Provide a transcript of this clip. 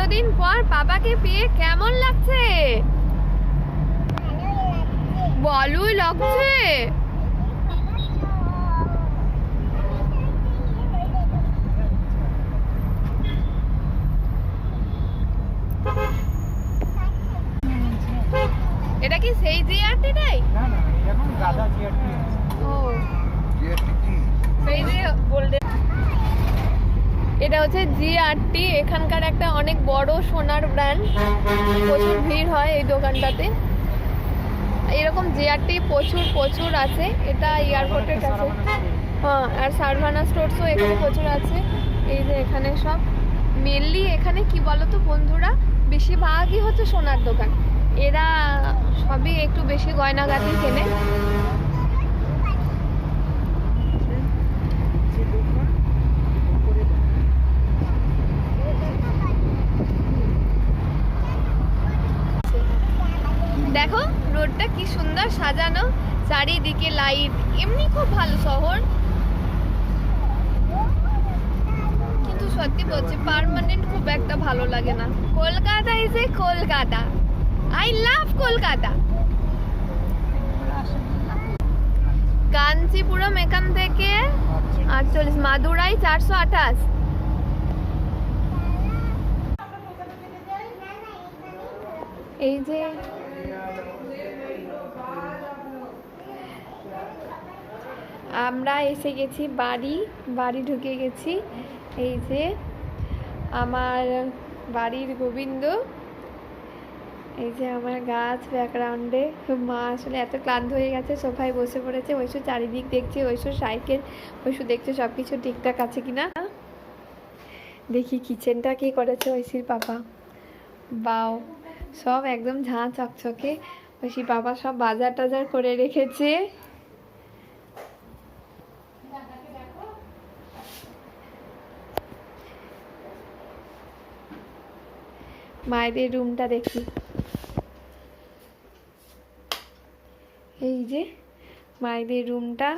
এতদিন পর বাবাকে পেয়ে কেমন লাগছে? ভালোই লাগছে। এটা কি সেই জিআরটি নাই? না না, এখন গাদা জিআরটি। ও জিআরটি কি? সেই যে গোল্ডেন। এটা হচ্ছে জিআরটি, এখানকার একটা অনেক বড় সোনার ব্র্যান্ড। প্রচুর ভিড় হয় এই দোকানটাতে। এরকম জিআরটি প্রচুর আছে। এটা এয়ারপোর্টের কাছে। হ্যাঁ, আর সারভানা স্টোরসও এখানে প্রচুর আছে। এই যে এখানে সব মেনলি এখানে কি বলতো বন্ধুরা, বেশিরভাগই হচ্ছে সোনার দোকান। এরা সবই একটু বেশি গয়নাগাটি কেনে। দেখো রোডটা কি সুন্দর সাজানো, চারিদিকে লাইট, এমনি খুব ভালো শহর। কিন্তু সত্যি বলছি পার্মানেন্ট খুব একটা ভালো লাগে না। Kolkata is a Kolkata, I love Kolkata. Kanchipuram এখান থেকে 48, মাদুরাই 428। এই যে আমরা এসে গেছি বাড়ি ঢুকে গেছি। এই যে আমার বাড়ির গোবিন্দ, এই যে আমার গাছ ব্যাকগ্রাউন্ডে। মা আসলে এত ক্লান্ত হয়ে গেছে, সোফায় বসে পড়েছে। ওইসব চারিদিক দেখছে, ওইসব সাইকেল, ওইসব দেখছে সব কিছু ঠিকঠাক আছে কিনা। দেখি কিচেনটা কি করেছে ঐশীর পাপা। বাও, সব একদম ঝাঁ চকচকে। ঐশী পাপা সব বাজার টাজার করে রেখেছে। মায়েদের রুমটা দেখি। এই যে মায়েদের রুমটা।